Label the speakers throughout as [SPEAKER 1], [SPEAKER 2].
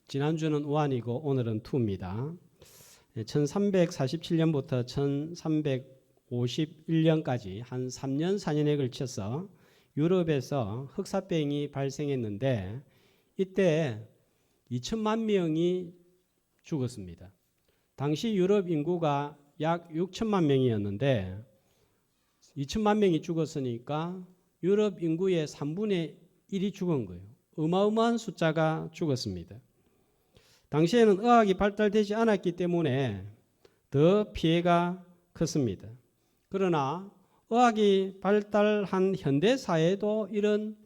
[SPEAKER 1] 지난주는 1이고 오늘은 2입니다. 1347년부터 1351년까지 한 3년 4년에 걸쳐서 유럽에서 흑사병이 발생했는데 이때 2천만 명이 죽었습니다. 당시 유럽 인구가 약 6천만 명이었는데 2천만 명이 죽었으니까 유럽 인구의 3분의 1이 죽은 거예요. 어마어마한 숫자가 죽었습니다. 당시에는 의학이 발달되지 않았기 때문에 더 피해가 컸습니다. 그러나 의학이 발달한 현대 사회도 이런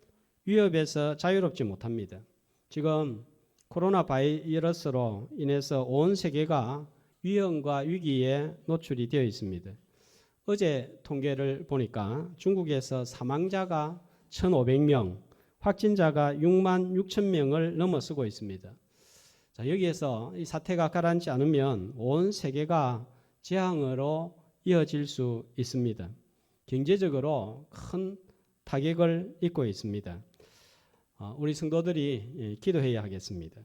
[SPEAKER 1] 위협에서 자유롭지 못합니다. 지금 코로나 바이러스로 인해서 온 세계가 위험과 위기에 노출이 되어 있습니다. 어제 통계를 보니까 중국에서 사망자가 1,500명, 확진자가 6만 6천 명을 넘어서고 있습니다. 자, 여기에서 이 사태가 가라앉지 않으면 온 세계가 재앙으로 이어질 수 있습니다. 경제적으로 큰 타격을 입고 있습니다. 우리 성도들이 기도해야 하겠습니다.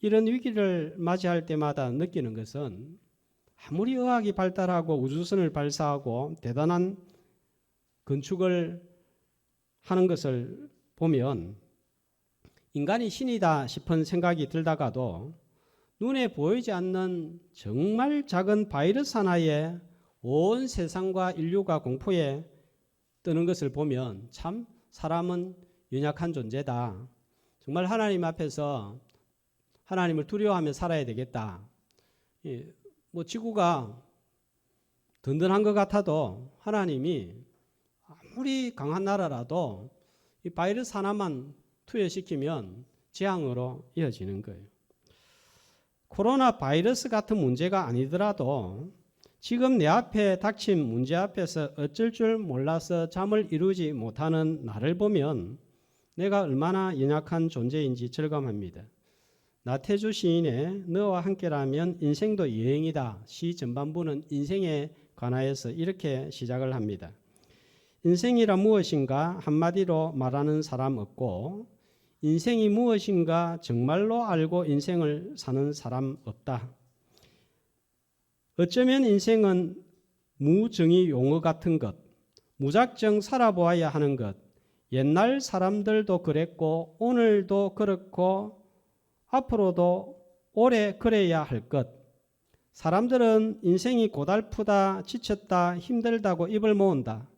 [SPEAKER 1] 이런 위기를 맞이할 때마다 느끼는 것은 아무리 의학이 발달하고 우주선을 발사하고 대단한 건축을 하는 것을 보면 인간이 신이다 싶은 생각이 들다가도 눈에 보이지 않는 정말 작은 바이러스 하나에 온 세상과 인류가 공포에 뜨는 것을 보면 참 사람은 연약한 존재다. 정말 하나님 앞에서 하나님을 두려워하며 살아야 되겠다. 지구가 든든한 것 같아도 하나님이 아무리 강한 나라라도 이 바이러스 하나만 투여시키면 재앙으로 이어지는 거예요. 코로나 바이러스 같은 문제가 아니더라도 지금 내 앞에 닥친 문제 앞에서 어쩔 줄 몰라서 잠을 이루지 못하는 나를 보면 내가 얼마나 연약한 존재인지 절감합니다. 나태주 시인의 너와 함께라면 인생도 여행이다 시 전반부는 인생에 관하여서 이렇게 시작을 합니다. 인생이라 무엇인가 한마디로 말하는 사람 없고 인생이 무엇인가 정말로 알고 인생을 사는 사람 없다. 어쩌면 인생은 무정의 용어 같은 것, 무작정 살아보아야 하는 것, 옛날 사람들도 그랬고 오늘도 그렇고 앞으로도 오래 그래야 할 것. 사람들은 인생이 고달프다, 지쳤다, 힘들다고 입을 모은다.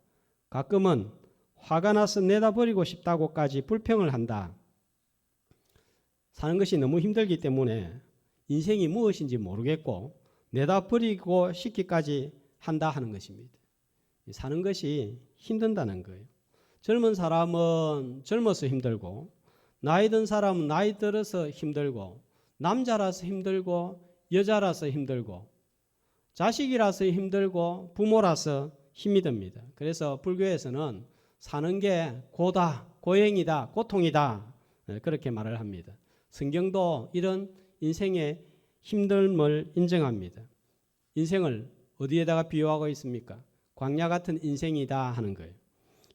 [SPEAKER 1] 가끔은 화가 나서 내다버리고 싶다고까지 불평을 한다. 사는 것이 너무 힘들기 때문에 인생이 무엇인지 모르겠고 내다버리고 싶기까지 한다 하는 것입니다. 사는 것이 힘든다는 거예요. 젊은 사람은 젊어서 힘들고 나이 든 사람은 나이 들어서 힘들고 남자라서 힘들고 여자라서 힘들고 자식이라서 힘들고 부모라서 힘이 듭니다. 그래서 불교에서는 사는 게 고다, 고행이다, 고통이다 그렇게 말을 합니다. 성경도 이런 인생의 힘듦을 인정합니다. 인생을 어디에다가 비유하고 있습니까? 광야 같은 인생이다 하는 거예요.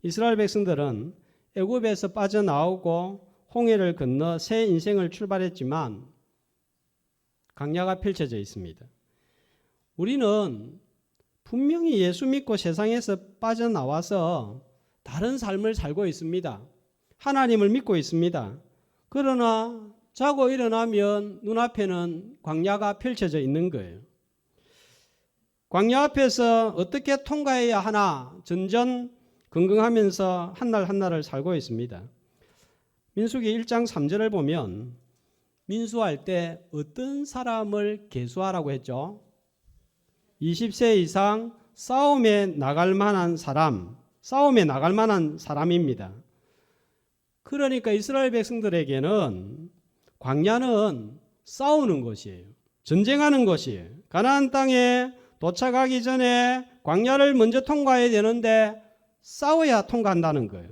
[SPEAKER 1] 이스라엘 백성들은 애굽에서 빠져나오고 홍해를 건너 새 인생을 출발했지만 광야가 펼쳐져 있습니다. 우리는 분명히 예수 믿고 세상에서 빠져나와서 다른 삶을 살고 있습니다. 하나님을 믿고 있습니다. 그러나 자고 일어나면 눈앞에는 광야가 펼쳐져 있는 거예요. 광야 앞에서 어떻게 통과해야 하나 전전긍긍하면서 한날 한날을 살고 있습니다. 민수기 1장 3절을 보면 민수할 때 어떤 사람을 계수하라고 했죠? 20세 이상 싸움에 나갈 만한 사람입니다. 그러니까 이스라엘 백성들에게는 광야는 싸우는 곳이에요. 전쟁하는 곳이에요. 가나안 땅에 도착하기 전에 광야를 먼저 통과해야 되는데 싸워야 통과한다는 거예요.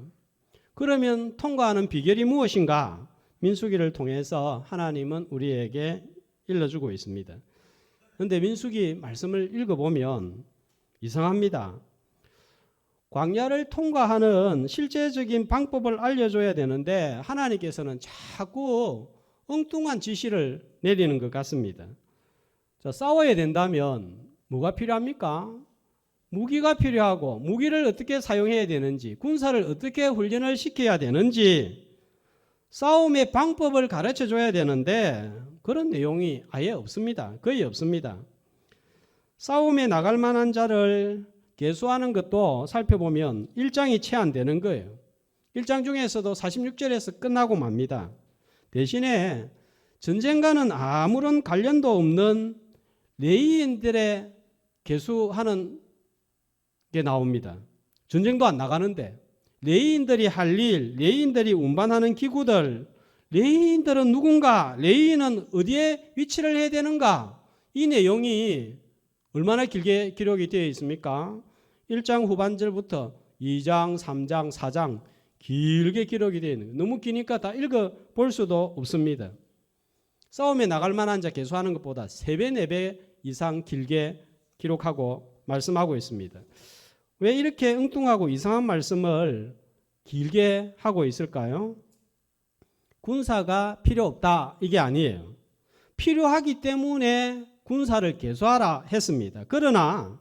[SPEAKER 1] 그러면 통과하는 비결이 무엇인가? 민수기를 통해서 하나님은 우리에게 일러주고 있습니다. 그런데 민수기 말씀을 읽어보면 이상합니다. 광야를 통과하는 실제적인 방법을 알려줘야 되는데 하나님께서는 자꾸 엉뚱한 지시를 내리는 것 같습니다. 자, 싸워야 된다면 뭐가 필요합니까? 무기가 필요하고 무기를 어떻게 사용해야 되는지, 군사를 어떻게 훈련을 시켜야 되는지, 싸움의 방법을 가르쳐 줘야 되는데 그런 내용이 아예 없습니다. 거의 없습니다. 싸움에 나갈 만한 자를 계수하는 것도 살펴보면 1장이 채 안 되는 거예요. 1장 중에서도 46절에서 끝나고 맙니다. 대신에 전쟁과는 아무런 관련도 없는 레위인들의 계수하는 게 나옵니다. 전쟁도 안 나가는데 레위인들이 할 일, 레위인들이 운반하는 기구들, 레위인들은 누군가, 레위인은 어디에 위치를 해야 되는가, 이 내용이 얼마나 길게 기록이 되어 있습니까? 1장 후반절부터 2장, 3장, 4장 길게 기록이 되어 있는 거예요. 너무 기니까 다 읽어볼 수도 없습니다. 싸움에 나갈 만한 자 계수하는 것보다 3배, 4배 이상 길게 기록하고 말씀하고 있습니다. 왜 이렇게 엉뚱하고 이상한 말씀을 길게 하고 있을까요? 군사가 필요 없다 이게 아니에요. 필요하기 때문에 군사를 계수하라 했습니다. 그러나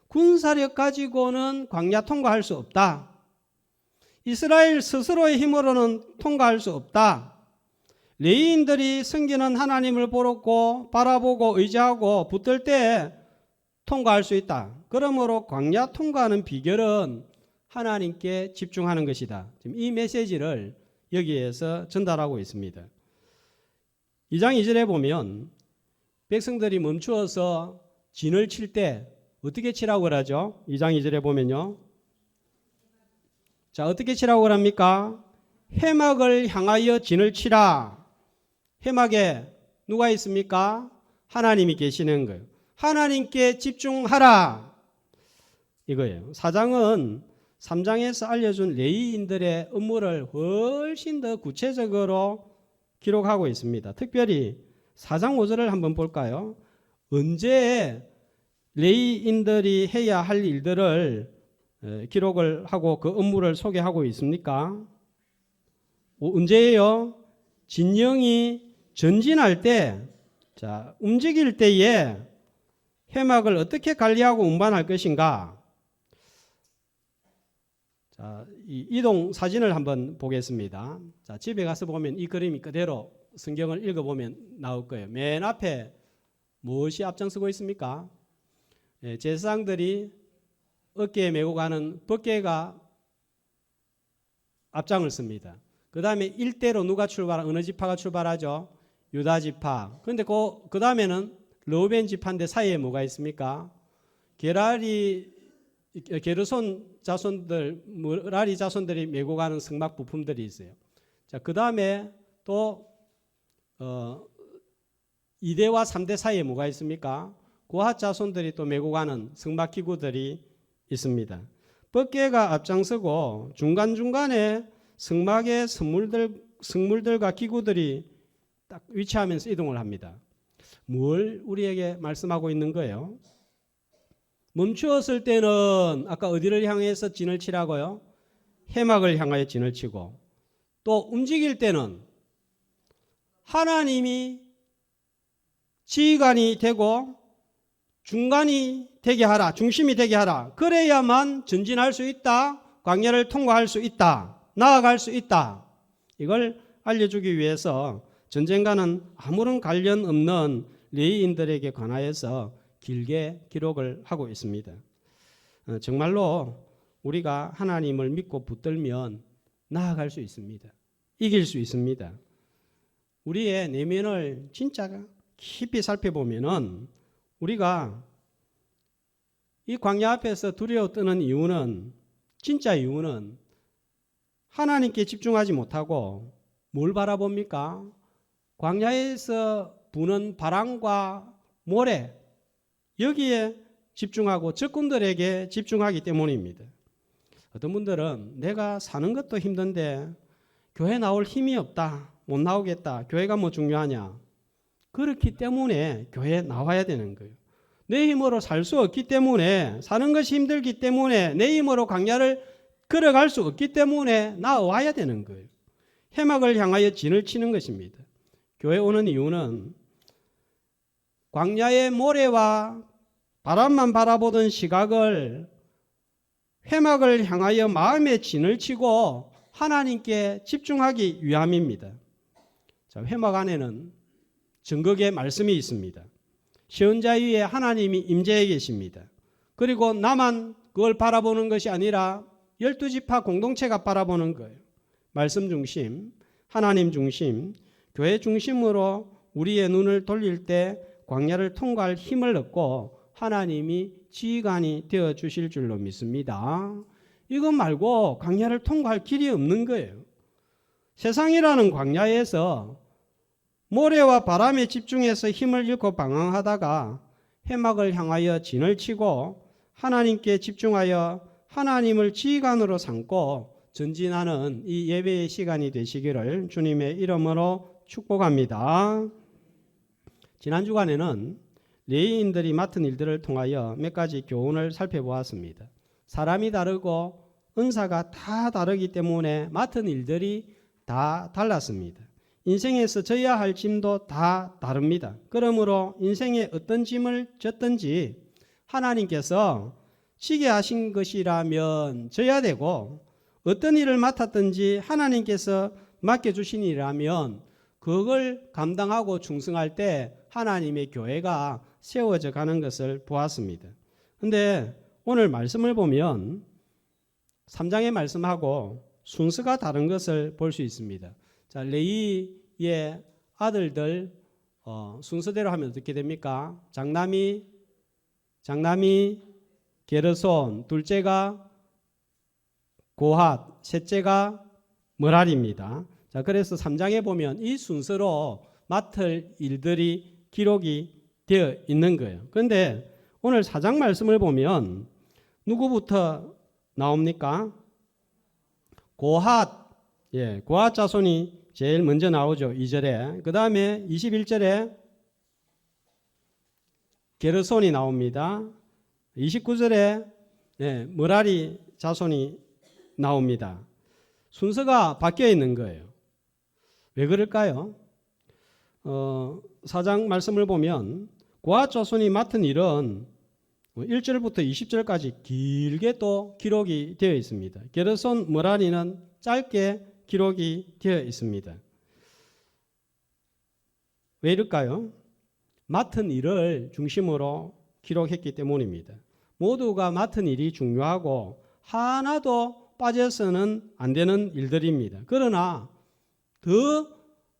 [SPEAKER 1] 군사력 가지고는 광야 통과할 수 없다. 이스라엘 스스로의 힘으로는 통과할 수 없다. 레위인들이 섬기는 하나님을 바라보고 의지하고 붙들 때 통과할 수 있다. 그러므로 광야 통과하는 비결은 하나님께 집중하는 것이다. 지금 이 메시지를 여기에서 전달하고 있습니다. 2장 2절에 보면 백성들이 멈추어서 진을 칠 때 어떻게 치라고 그러죠? 2장 2절에 보면요. 자, 어떻게 치라고 그럽니까? 해막을 향하여 진을 치라. 해막에 누가 있습니까? 하나님이 계시는 거예요. 하나님께 집중하라. 이거예요. 4장은 3장에서 알려준 레위인들의 업무를 훨씬 더 구체적으로 기록하고 있습니다. 특별히 4장 5절을 한번 볼까요? 언제 레위인들이 해야 할 일들을 기록을 하고 그 업무를 소개하고 있습니까? 언제예요? 진영이 전진할 때, 자, 움직일 때에 해막을 어떻게 관리하고 운반할 것인가? 자, 이 이동 사진을 한번 보겠습니다. 자, 집에 가서 보면 이 그림이 그대로 성경을 읽어보면 나올 거예요. 맨 앞에 무엇이 앞장서고 있습니까? 제사장들이 어깨에 메고 가는 법궤가 앞장을 씁니다. 그 다음에 일대로 누가 어느 지파가 출발하죠? 유다 지파. 그런데 그 다음에는 르우벤 지파인데 사이에 뭐가 있습니까? 게르손 자손들, 므라리 자손들이 메고 가는 성막 부품들이 있어요. 자, 그 다음에 또 2대와 3대 사이에 뭐가 있습니까? 고핫 자손들이 또 메고 가는 성막 기구들이 있습니다. 법궤가 앞장서고 중간중간에 성막의 성물들과 기구들이 딱 위치하면서 이동을 합니다. 뭘 우리에게 말씀하고 있는 거예요? 멈추었을 때는 아까 어디를 향해서 진을 치라고요? 해막을 향하여 진을 치고, 또 움직일 때는 하나님이 지휘관이 되고 중간이 되게 하라, 중심이 되게 하라. 그래야만 전진할 수 있다, 광야를 통과할 수 있다, 나아갈 수 있다. 이걸 알려주기 위해서 전쟁과는 아무런 관련 없는 레위인들에게 관하여서 길게 기록을 하고 있습니다. 정말로 우리가 하나님을 믿고 붙들면 나아갈 수 있습니다. 이길 수 있습니다. 우리의 내면을 진짜 깊이 살펴보면은 우리가 이 광야 앞에서 두려워 떠는 이유는, 진짜 이유는 하나님께 집중하지 못하고 뭘 바라봅니까? 광야에서 부는 바람과 모래, 여기에 집중하고 적군들에게 집중하기 때문입니다. 어떤 분들은 내가 사는 것도 힘든데 교회 나올 힘이 없다, 못 나오겠다, 교회가 뭐 중요하냐. 그렇기 때문에 교회에 나와야 되는 거예요. 내 힘으로 살 수 없기 때문에, 사는 것이 힘들기 때문에, 내 힘으로 광야를 걸어갈 수 없기 때문에 나와야 되는 거예요. 해막을 향하여 진을 치는 것입니다. 교회 오는 이유는 광야의 모래와 바람만 바라보던 시각을 회막을 향하여 마음에 진을 치고 하나님께 집중하기 위함입니다. 자, 회막 안에는 증거의 말씀이 있습니다. 시은자 위에 하나님이 임재해 계십니다. 그리고 나만 그걸 바라보는 것이 아니라 12지파 공동체가 바라보는 거예요. 말씀 중심, 하나님 중심, 교회 중심으로 우리의 눈을 돌릴 때 광야를 통과할 힘을 얻고 하나님이 지휘관이 되어 주실 줄로 믿습니다. 이것 말고 광야를 통과할 길이 없는 거예요. 세상이라는 광야에서 모래와 바람에 집중해서 힘을 잃고 방황하다가 회막을 향하여 진을 치고 하나님께 집중하여 하나님을 지휘관으로 삼고 전진하는 이 예배의 시간이 되시기를 주님의 이름으로 축복합니다. 지난 주간에는 레위인들이 맡은 일들을 통하여 몇 가지 교훈을 살펴보았습니다. 사람이 다르고 은사가 다 다르기 때문에 맡은 일들이 다 달랐습니다. 인생에서 져야 할 짐도 다 다릅니다. 그러므로 인생에 어떤 짐을 졌든지 하나님께서 지게 하신 것이라면 져야 되고, 어떤 일을 맡았든지 하나님께서 맡겨주신 일이라면 그걸 감당하고 충성할 때 하나님의 교회가 세워져 가는 것을 보았습니다. 그런데 오늘 말씀을 보면 3장의 말씀하고 순서가 다른 것을 볼 수 있습니다. 자, 레위의 아들들 순서대로 하면 어떻게 됩니까? 장남이 게르손, 둘째가 고핫, 셋째가 머랄입니다. 자, 그래서 3장에 보면 이 순서로 맡을 일들이 기록이 되어 있는 거예요. 그런데 오늘 4장 말씀을 보면 누구부터 나옵니까? 고핫, 고핫 자손이 제일 먼저 나오죠. 2절에. 그 다음에 21절에 게르손이 나옵니다. 29절에 머라리 자손이 나옵니다. 순서가 바뀌어 있는 거예요. 왜 그럴까요? 4장 말씀을 보면 고핫 자손이 맡은 일은 1절부터 20절까지 길게 또 기록이 되어 있습니다. 게르손 머라리는 짧게 기록이 되어 있습니다. 왜 이럴까요? 맡은 일을 중심으로 기록했기 때문입니다. 모두가 맡은 일이 중요하고 하나도 빠져서는 안 되는 일들입니다. 그러나 더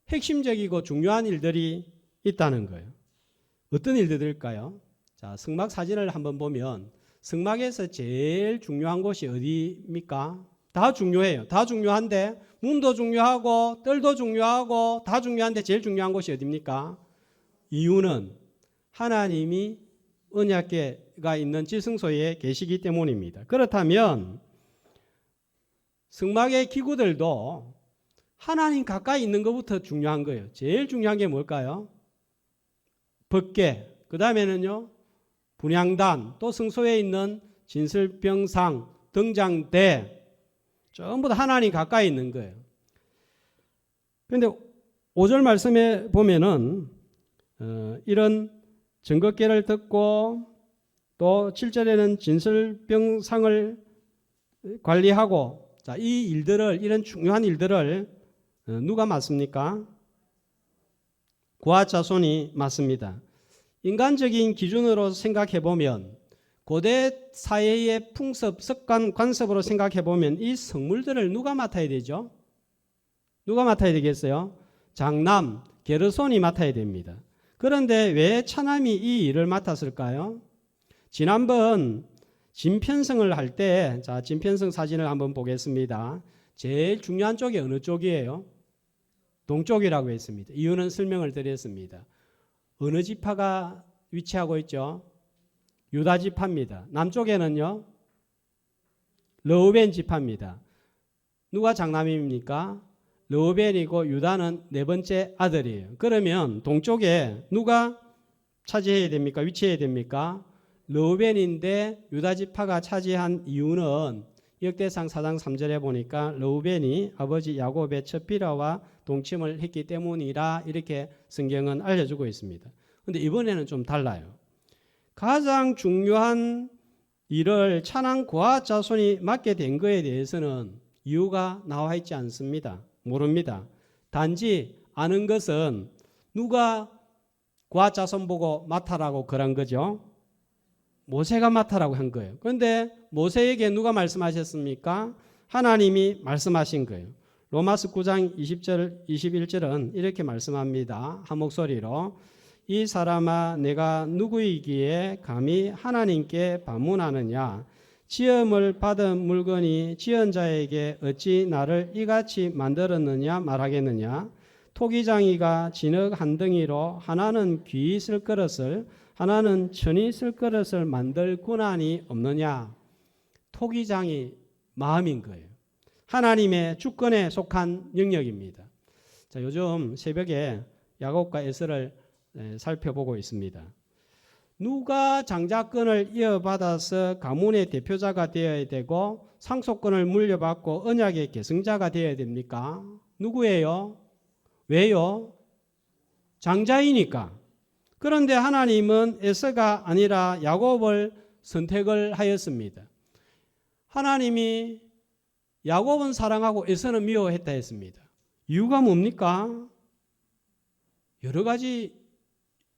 [SPEAKER 1] 핵심적이고 중요한 일들이 있다는 거예요. 어떤 일들일까요? 자, 성막 사진을 한번 보면 성막에서 제일 중요한 곳이 어디입니까? 다 중요해요. 다 중요한데 문도 중요하고 뜰도 중요하고 다 중요한데 제일 중요한 곳이 어디입니까? 이유는 하나님이 언약궤가 있는 지성소에 계시기 때문입니다. 그렇다면 성막의 기구들도 하나님 가까이 있는 것부터 중요한 거예요. 제일 중요한 게 뭘까요? 법궤, 그 다음에는요 분향단, 또 성소에 있는 진설병상, 등장대, 전부 다 하나님 가까이 있는 거예요. 그런데 5절 말씀에 보면은 이런 증거궤를 듣고 또 7절에는 진설병상을 관리하고, 자, 이 일들을, 이런 중요한 일들을 누가 맡습니까? 고핫 자손이 맡습니다. 인간적인 기준으로 생각해 보면, 고대 사회의 풍습, 습관, 관습으로 생각해 보면 이 성물들을 누가 맡아야 되죠? 누가 맡아야 되겠어요? 장남, 게르손이 맡아야 됩니다. 그런데 왜 차남이 이 일을 맡았을까요? 지난번 진편성을 할 때, 자, 진편성 사진을 한번 보겠습니다. 제일 중요한 쪽이 어느 쪽이에요? 동쪽이라고 했습니다. 이유는 설명을 드렸습니다. 어느 지파가 위치하고 있죠? 유다 지파입니다. 남쪽에는요, 르우벤 지파입니다. 누가 장남입니까? 르우벤이고 유다는 네 번째 아들이에요. 그러면 동쪽에 누가 차지해야 됩니까? 위치해야 됩니까? 르우벤인데 유다 지파가 차지한 이유는 역대상 4장 3절에 보니까 르우벤이 아버지 야곱의 첫 비라와 동침을 했기 때문이라 이렇게 성경은 알려주고 있습니다. 그런데 이번에는 좀 달라요. 가장 중요한 일을 차난 고아 자손이 맡게 된 것에 대해서는 이유가 나와 있지 않습니다. 모릅니다. 단지 아는 것은 누가 고아 자손 보고 맡아라고 그런 거죠. 모세가 맡아라고 한 거예요. 그런데 모세에게 누가 말씀하셨습니까? 하나님이 말씀하신 거예요. 로마서 9장 20절, 21절은 이렇게 말씀합니다. 한 목소리로 이 사람아 내가 누구이기에 감히 하나님께 반문하느냐 지음을 받은 물건이 지은 자에게 어찌 나를 이같이 만들었느냐 말하겠느냐 토기장이가 진흙 한 덩이로 하나는 귀 쓸 그릇을 하나는 천이 쓸 그릇을 만들 권한이 없느냐. 토기장이 마음인 거예요. 하나님의 주권에 속한 영역입니다. 자, 요즘 새벽에 야곱과 에서를 살펴보고 있습니다. 누가 장자권을 이어받아서 가문의 대표자가 되어야 되고 상속권을 물려받고 언약의 계승자가 되어야 됩니까? 누구예요? 왜요? 장자이니까. 그런데 하나님은 에서가 아니라 야곱을 선택을 하였습니다. 하나님이 야곱은 사랑하고 에서는 미워했다 했습니다. 이유가 뭡니까? 여러 가지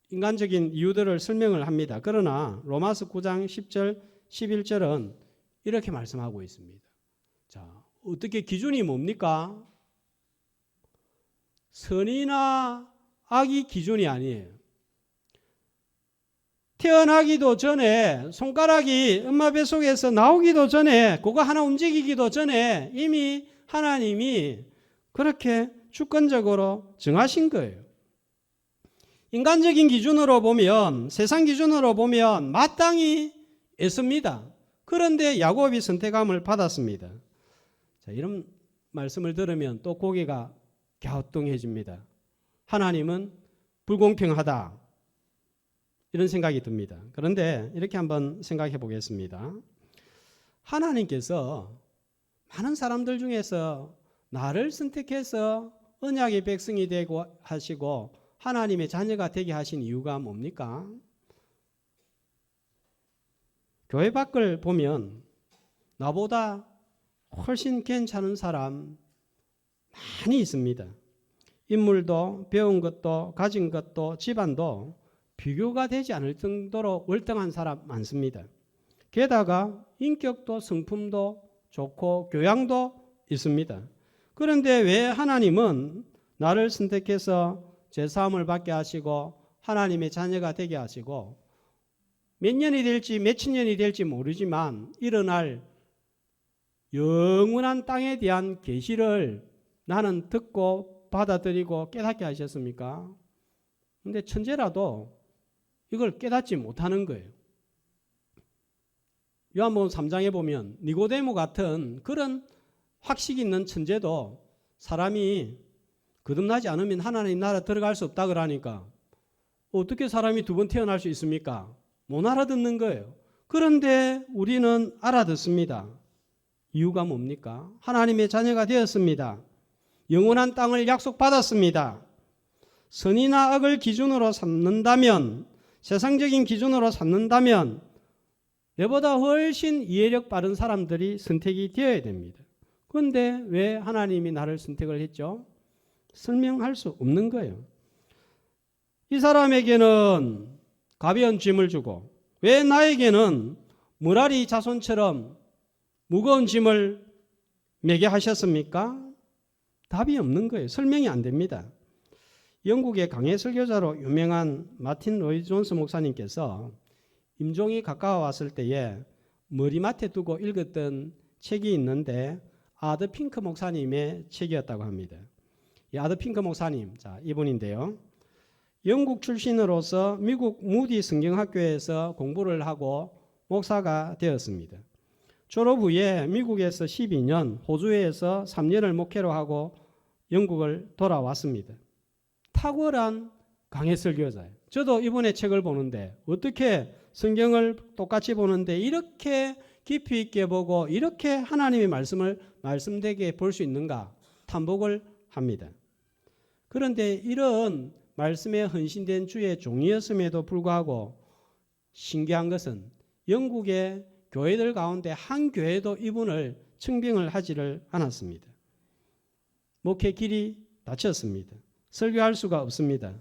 [SPEAKER 1] 인간적인 이유들을 설명을 합니다. 그러나 로마서 9장 10절, 11절은 이렇게 말씀하고 있습니다. 자, 어떻게 기준이 뭡니까? 선이나 악이 기준이 아니에요. 태어나기도 전에 손가락이 엄마 뱃속에서 나오기도 전에 그거 하나 움직이기도 전에 이미 하나님이 그렇게 주권적으로 정하신 거예요. 인간적인 기준으로 보면 세상 기준으로 보면 마땅히 애씁니다. 그런데 야곱이 선택함을 받았습니다. 자, 이런 말씀을 들으면 또 고개가 갸우뚱해집니다. 하나님은 불공평하다. 이런 생각이 듭니다. 그런데 이렇게 한번 생각해 보겠습니다. 하나님께서 많은 사람들 중에서 나를 선택해서 언약의 백성이 되고 하시고 하나님의 자녀가 되게 하신 이유가 뭡니까? 교회 밖을 보면 나보다 훨씬 괜찮은 사람 많이 있습니다. 인물도 배운 것도 가진 것도 집안도 비교가 되지 않을 정도로 월등한 사람 많습니다. 게다가 인격도 성품도 좋고 교양도 있습니다. 그런데 왜 하나님은 나를 선택해서 제사함을 받게 하시고 하나님의 자녀가 되게 하시고 몇 년이 될지 몇천 년이 될지 모르지만 일어날 영원한 땅에 대한 계시를 나는 듣고 받아들이고 깨닫게 하셨습니까? 그런데 천재라도 이걸 깨닫지 못하는 거예요. 요한복음 3장에 보면 니고데모 같은 그런 학식 있는 천재도 사람이 거듭나지 않으면 하나님 나라 들어갈 수 없다 그러니까 어떻게 사람이 두 번 태어날 수 있습니까? 못 알아듣는 거예요. 그런데 우리는 알아듣습니다. 이유가 뭡니까? 하나님의 자녀가 되었습니다. 영원한 땅을 약속받았습니다. 선이나 악을 기준으로 삼는다면, 세상적인 기준으로 삼는다면 내보다 훨씬 이해력 빠른 사람들이 선택이 되어야 됩니다. 그런데 왜 하나님이 나를 선택을 했죠? 설명할 수 없는 거예요. 이 사람에게는 가벼운 짐을 주고 왜 나에게는 무라리 자손처럼 무거운 짐을 매게 하셨습니까? 답이 없는 거예요. 설명이 안 됩니다. 영국의 강해 설교자로 유명한 마틴 로이 존스 목사님께서 임종이 가까워왔을 때에 머리맡에 두고 읽었던 책이 있는데 아더 핑크 목사님의 책이었다고 합니다. 이 아더 핑크 목사님, 자, 이분인데요. 영국 출신으로서 미국 무디 성경학교에서 공부를 하고 목사가 되었습니다. 졸업 후에 미국에서 12년, 호주에서 3년을 목회로 하고 영국을 돌아왔습니다. 탁월한 강해 설교자예요. 저도 이번에 책을 보는데 어떻게 성경을 똑같이 보는데 이렇게 깊이 있게 보고 이렇게 하나님의 말씀을 말씀되게 볼 수 있는가 탐복을 합니다. 그런데 이런 말씀에 헌신된 주의 종이었음에도 불구하고 신기한 것은 영국의 교회들 가운데 한 교회도 이분을 청빙을 하지를 않았습니다. 목회 길이 닫혔습니다. 설교할 수가 없습니다.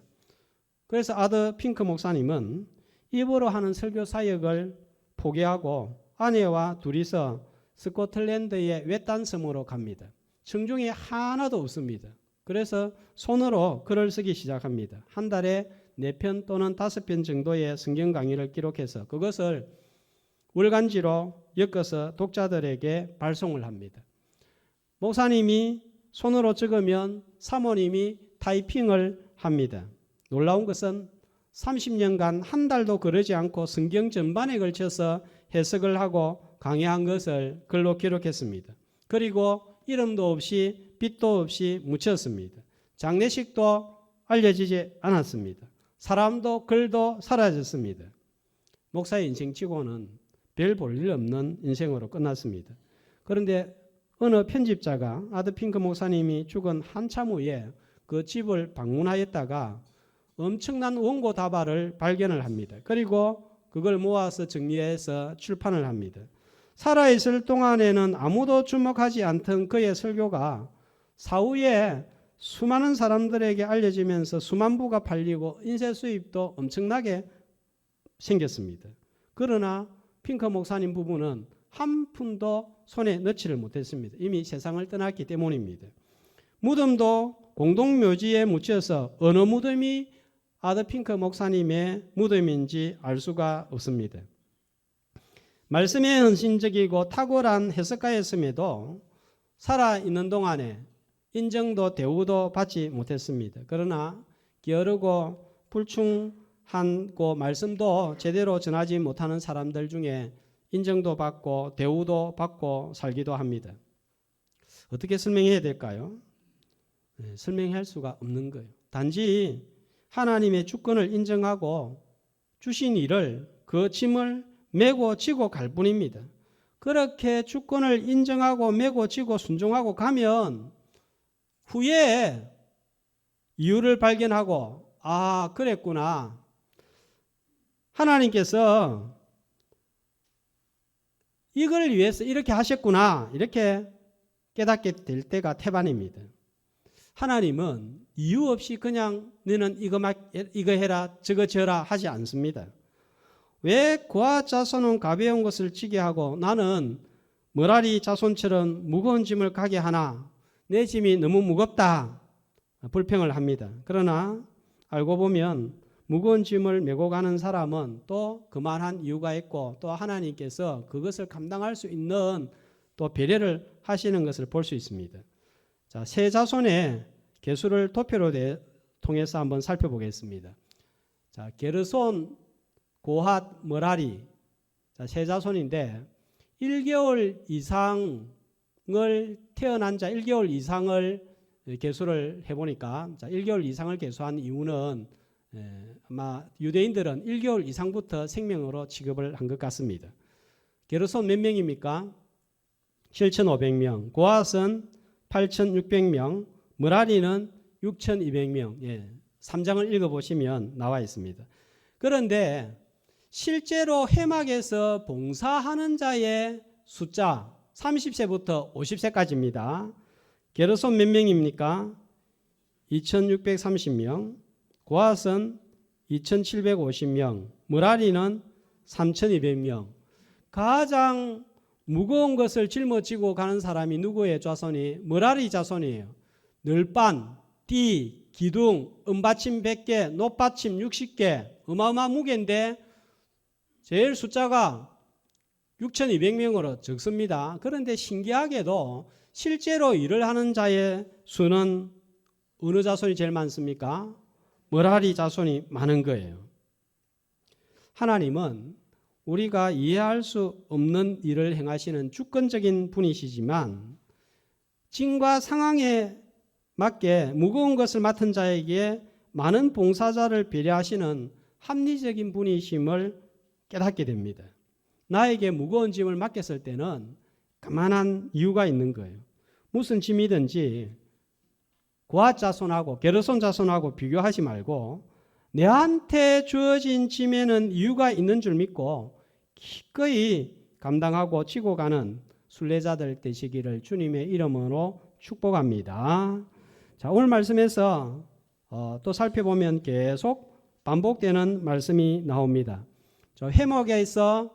[SPEAKER 1] 그래서 아더 핑크 목사님은 입으로 하는 설교 사역을 포기하고 아내와 둘이서 스코틀랜드의 외딴 섬으로 갑니다. 청중이 하나도 없습니다. 그래서 손으로 글을 쓰기 시작합니다. 한 달에 4편 또는 5편 정도의 성경 강의를 기록해서 그것을 월간지로 엮어서 독자들에게 발송을 합니다. 목사님이 손으로 적으면 사모님이 타이핑을 합니다. 놀라운 것은 30년간 한 달도 거르지 않고 성경 전반에 걸쳐서 해석을 하고 강의한 것을 글로 기록했습니다. 그리고 이름도 없이 빛도 없이 묻혔습니다. 장례식도 알려지지 않았습니다. 사람도 글도 사라졌습니다. 목사의 인생치고는 별 볼 일 없는 인생으로 끝났습니다. 그런데 어느 편집자가 아더 핑크 목사님이 죽은 한참 후에 그 집을 방문하였다가 엄청난 원고 다발을 발견을 합니다. 그리고 그걸 모아서 정리해서 출판을 합니다. 살아있을 동안에는 아무도 주목하지 않던 그의 설교가 사후에 수많은 사람들에게 알려지면서 수만 부가 팔리고 인쇄 수입도 엄청나게 생겼습니다. 그러나 핑크 목사님 부부는 한 푼도 손에 넣지를 못했습니다. 이미 세상을 떠났기 때문입니다. 무덤도 공동묘지에 묻혀서 어느 무덤이 아더 핑크 목사님의 무덤인지 알 수가 없습니다. 말씀에 헌신적이고 탁월한 해석가였음에도 살아있는 동안에 인정도 대우도 받지 못했습니다. 그러나 게으르고 불충하고 말씀도 제대로 전하지 못하는 사람들 중에 인정도 받고 대우도 받고 살기도 합니다. 어떻게 설명해야 될까요? 설명할 수가 없는 거예요. 단지 하나님의 주권을 인정하고 주신 일을 그 짐을 메고 지고 갈 뿐입니다. 그렇게 주권을 인정하고 메고 지고 순종하고 가면 후에 이유를 발견하고 아 그랬구나. 하나님께서 이걸 위해서 이렇게 하셨구나. 이렇게 깨닫게 될 때가 태반입니다. 하나님은 이유 없이 그냥 너는 이거 해라 저거 져라 하지 않습니다. 왜 그와 자손은 가벼운 것을 지게 하고 나는 머라리 자손처럼 무거운 짐을 가게 하나 내 짐이 너무 무겁다 불평을 합니다. 그러나 알고 보면 무거운 짐을 메고 가는 사람은 또 그만한 이유가 있고 또 하나님께서 그것을 감당할 수 있는 또 배려를 하시는 것을 볼 수 있습니다. 자, 세 자손의 계수를 도표로 통해서 한번 살펴보겠습니다. 자, 게르손, 고핫, 머라리. 자, 세 자손인데 1개월 이상을 태어난 자 1개월 이상을 계수를 해보니까 자, 1개월 이상을 계수한 이유는 아마 유대인들은 1개월 이상부터 생명으로 취급을 한 것 같습니다. 게르손 몇 명입니까? 7,500명, 고핫은 8,600명, 머라리는 6,200명. 3장을 읽어보시면 나와 있습니다. 그런데 실제로 회막에서 봉사하는 자의 숫자 30세부터 50세까지입니다. 게르손 몇 명입니까? 2,630명, 고핫은 2,750명, 머라리는 3,200명. 가장 무거운 것을 짊어지고 가는 사람이 누구의 자손이? 머라리 자손이에요. 늘반, 띠, 기둥, 은받침 100개, 놋받침 60개, 어마어마한 무게인데 제일 숫자가 6,200명으로 적습니다. 그런데 신기하게도 실제로 일을 하는 자의 수는 어느 자손이 제일 많습니까? 머라리 자손이 많은 거예요. 하나님은 우리가 이해할 수 없는 일을 행하시는 주권적인 분이시지만 짐과 상황에 맞게 무거운 것을 맡은 자에게 많은 봉사자를 배려하시는 합리적인 분이심을 깨닫게 됩니다. 나에게 무거운 짐을 맡겼을 때는 그만한 이유가 있는 거예요. 무슨 짐이든지 고앗 자손하고 게르손 자손하고 비교하지 말고 내한테 주어진 짐에는 이유가 있는 줄 믿고 기꺼이 감당하고 지고 가는 순례자들 되시기를 주님의 이름으로 축복합니다. 자, 오늘 말씀에서 또 살펴보면 계속 반복되는 말씀이 나옵니다. 저 회목에서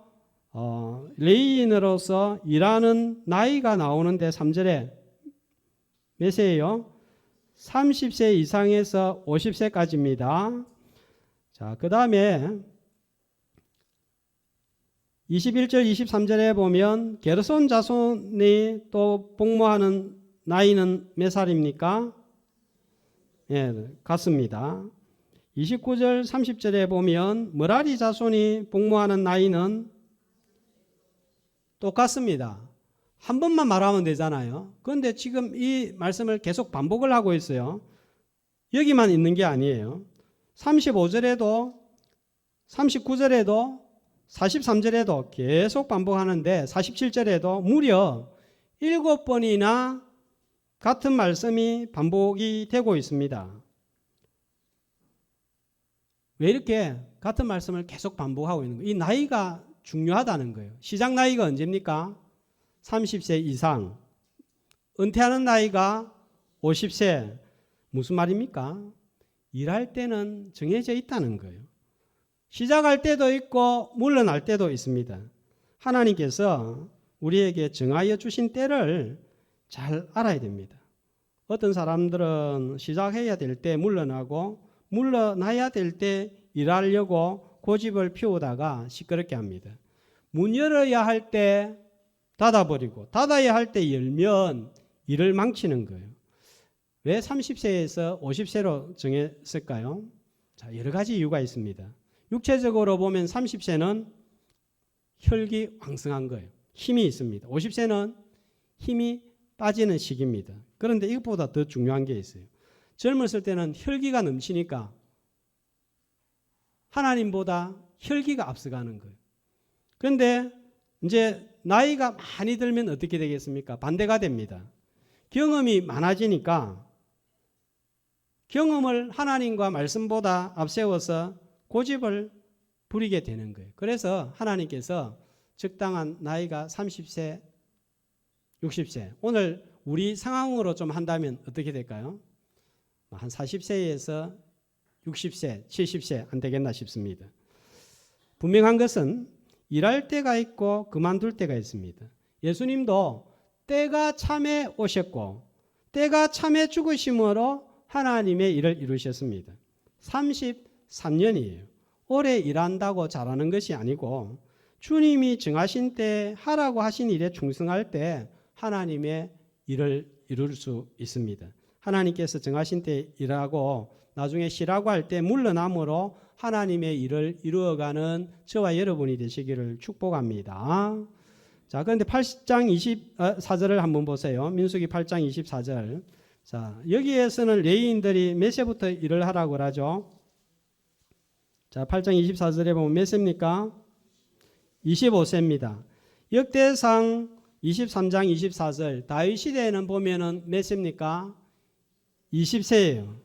[SPEAKER 1] 레위인으로서 일하는 나이가 나오는데 3절에 몇이에요? 30세 이상에서 50세까지입니다. 자, 그 다음에 21절 23절에 보면 게르손 자손이 또 복무하는 나이는 몇 살입니까? 예, 같습니다. 29절 30절에 보면 머라리 자손이 복무하는 나이는 똑같습니다. 한 번만 말하면 되잖아요. 그런데 지금 이 말씀을 계속 반복을 하고 있어요. 여기만 있는 게 아니에요. 35절에도 39절에도 43절에도 계속 반복하는데 47절에도 무려 7번이나 같은 말씀이 반복이 되고 있습니다. 왜 이렇게 같은 말씀을 계속 반복하고 있는 거예요? 이 나이가 중요하다는 거예요. 시작 나이가 언제입니까? 30세 이상. 은퇴하는 나이가 50세. 무슨 말입니까? 일할 때는 정해져 있다는 거예요. 시작할 때도 있고 물러날 때도 있습니다. 하나님께서 우리에게 정하여 주신 때를 잘 알아야 됩니다. 어떤 사람들은 시작해야 될 때 물러나고 물러나야 될 때 일하려고 고집을 피우다가 시끄럽게 합니다. 문 열어야 할 때 닫아버리고 닫아야 할 때 열면 일을 망치는 거예요. 왜 30세에서 50세로 정했을까요? 자, 여러 가지 이유가 있습니다. 육체적으로 보면 30세는 혈기 왕성한 거예요. 힘이 있습니다. 50세는 힘이 빠지는 시기입니다. 그런데 이것보다 더 중요한 게 있어요. 젊었을 때는 혈기가 넘치니까 하나님보다 혈기가 앞서가는 거예요. 그런데 이제 나이가 많이 들면 어떻게 되겠습니까? 반대가 됩니다. 경험이 많아지니까 경험을 하나님과 말씀보다 앞세워서 고집을 부리게 되는 거예요. 그래서 하나님께서 적당한 나이가 30세, 60세. 오늘 우리 상황으로 좀 한다면 어떻게 될까요? 한 40세에서 60세, 70세 안 되겠나 싶습니다. 분명한 것은 일할 때가 있고 그만둘 때가 있습니다. 예수님도 때가 참에 오셨고 때가 참에 죽으심으로 하나님의 일을 이루셨습니다. 33년이에요. 오래 일한다고 잘하는 것이 아니고 주님이 정하신 때 하라고 하신 일에 충성할 때 하나님의 일을 이룰 수 있습니다. 하나님께서 정하신 때 일하고 나중에 쉬라고 할 때 물러남으로 하나님의 일을 이루어가는 저와 여러분이 되시기를 축복합니다. 자, 그런데 8장 24절을 한번 보세요. 민수기 8장 24절. 자, 여기에서는 레위인들이 몇 세부터 일을 하라고 하죠? 자, 8장 24절에 보면 몇 세입니까? 25세입니다. 역대상 23장 24절 다윗 시대에는 보면은 몇 세입니까? 20세예요.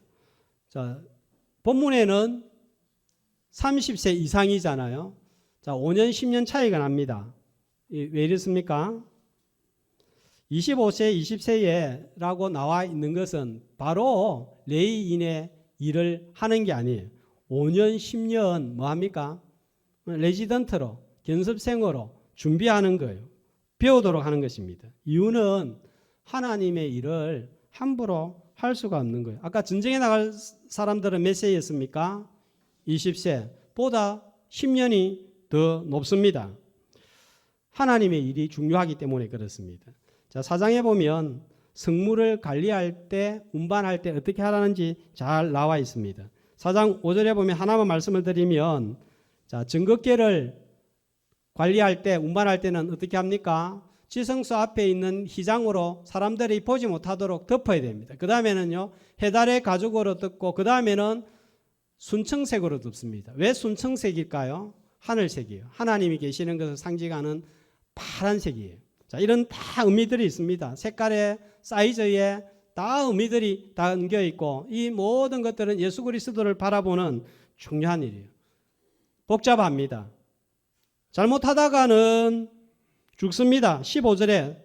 [SPEAKER 1] 자, 본문에는 30세 이상이잖아요. 자, 5년 10년 차이가 납니다. 왜 이렇습니까? 25세 20세라고 나와 있는 것은 바로 레위인의 일을 하는 게 아니에요. 5년 10년 뭐합니까? 레지던트로 견습생으로 준비하는 거예요. 배우도록 하는 것입니다. 이유는 하나님의 일을 함부로 할 수가 없는 거예요. 아까 전쟁에 나갈 사람들은 몇 세였습니까? 20세 보다 10년이 더 높습니다. 하나님의 일이 중요하기 때문에 그렇습니다. 자, 4장에 보면 성물을 관리할 때 운반할 때 어떻게 하라는지 잘 나와 있습니다. 4장 5절에 보면 하나만 말씀을 드리면 자, 증거궤를 관리할 때 운반할 때는 어떻게 합니까? 지성소 앞에 있는 휘장으로 사람들이 보지 못하도록 덮어야 됩니다. 그 다음에는요, 해달의 가죽으로 덮고 그 다음에는 순청색으로 덮습니다. 왜 순청색일까요? 하늘색이에요. 하나님이 계시는 것을 상징하는 파란색이에요. 자, 이런 다 의미들이 있습니다. 색깔에, 사이즈에 다 의미들이 담겨 있고 이 모든 것들은 예수 그리스도를 바라보는 중요한 일이에요. 복잡합니다. 잘못하다가는 죽습니다. 15절에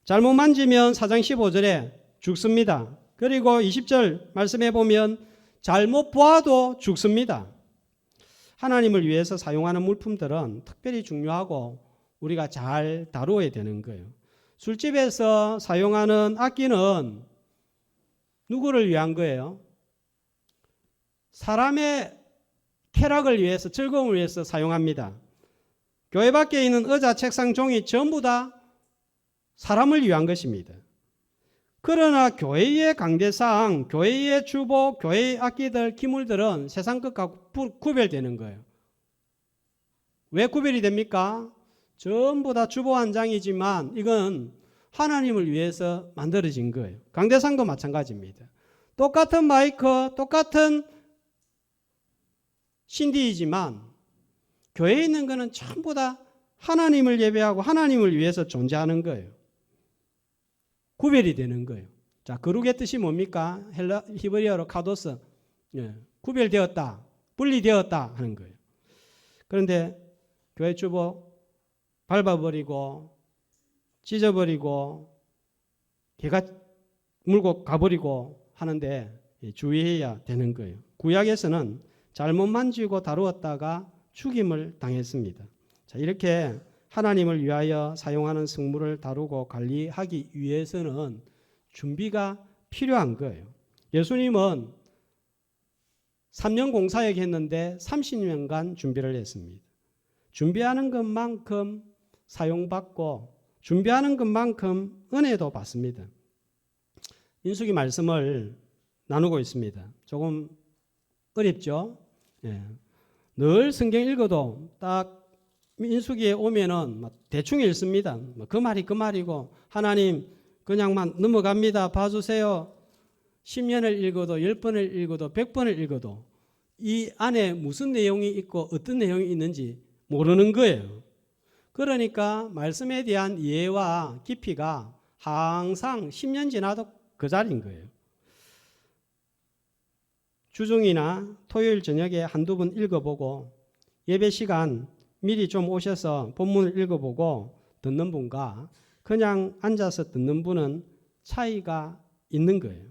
[SPEAKER 1] 잘못 만지면 4장 15절에 죽습니다. 그리고 20절 말씀해 보면 잘못 보아도 죽습니다. 하나님을 위해서 사용하는 물품들은 특별히 중요하고 우리가 잘 다루어야 되는 거예요. 술집에서 사용하는 악기는 누구를 위한 거예요? 사람의 쾌락을 위해서, 즐거움을 위해서 사용합니다. 교회 밖에 있는 의자, 책상, 종이 전부 다 사람을 위한 것입니다. 그러나 교회의 강대상, 교회의 주복, 교회의 악기들, 기물들은 세상 것과 구별되는 거예요. 왜 구별이 됩니까? 전부 다 주보 한 장이지만 이건 하나님을 위해서 만들어진 거예요. 강대상도 마찬가지입니다. 똑같은 마이크, 똑같은 CD이지만 교회에 있는 거는 전부 다 하나님을 예배하고 하나님을 위해서 존재하는 거예요. 구별이 되는 거예요. 자, 거룩의 뜻이 뭡니까? 히브리어로 카도스. 구별되었다, 분리되었다 하는 거예요. 그런데 교회 주보 밟아버리고 찢어버리고 개가 물고 가버리고 하는데 주의해야 되는 거예요. 구약에서는 잘못 만지고 다루었다가 죽임을 당했습니다. 자, 이렇게 하나님을 위하여 사용하는 성물을 다루고 관리하기 위해서는 준비가 필요한 거예요. 예수님은 3년 공사역 했는데 30년간 준비를 했습니다. 준비하는 것만큼 사용받고 준비하는 것만큼 은혜도 받습니다. 민수기 말씀을 나누고 있습니다. 조금 어렵죠? 늘 성경 읽어도 딱 민수기에 오면은 대충 읽습니다. 그 말이 그 말이고 하나님 그냥만 넘어갑니다. 봐주세요. 10년을 읽어도 10번을 읽어도 100번을 읽어도 이 안에 무슨 내용이 있고 어떤 내용이 있는지 모르는 거예요. 그러니까 말씀에 대한 이해와 깊이가 항상 10년 지나도 그 자리인 거예요. 주중이나 토요일 저녁에 한두 번 읽어보고 예배 시간 미리 좀 오셔서 본문을 읽어보고 듣는 분과 그냥 앉아서 듣는 분은 차이가 있는 거예요.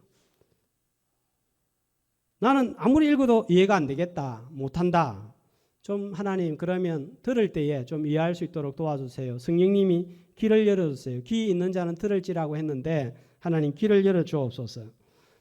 [SPEAKER 1] 나는 아무리 읽어도 이해가 안 되겠다, 못한다. 좀 하나님 그러면 들을 때에 좀 이해할 수 있도록 도와주세요. 성령님이 귀를 열어주세요. 귀 있는 자는 들을지라고 했는데 하나님 귀를 열어주옵소서.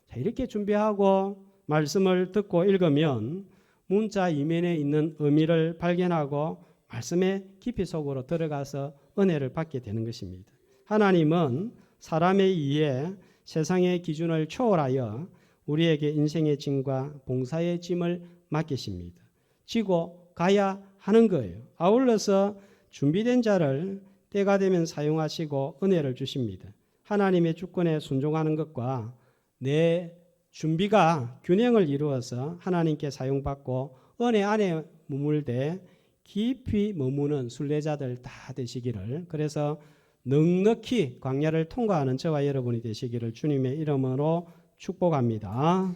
[SPEAKER 1] 자, 이렇게 준비하고 말씀을 듣고 읽으면 문자 이면에 있는 의미를 발견하고 말씀의 깊이 속으로 들어가서 은혜를 받게 되는 것입니다. 하나님은 사람의 이해, 세상의 기준을 초월하여 우리에게 인생의 짐과 봉사의 짐을 맡기십니다. 지고 가야 하는 거예요. 아울러서 준비된 자를 때가 되면 사용하시고 은혜를 주십니다. 하나님의 주권에 순종하는 것과 내 준비가 균형을 이루어서 하나님께 사용받고 은혜 안에 머물되 깊이 머무는 순례자들 다 되시기를, 그래서 넉넉히 광야를 통과하는 저와 여러분이 되시기를 주님의 이름으로 축복합니다.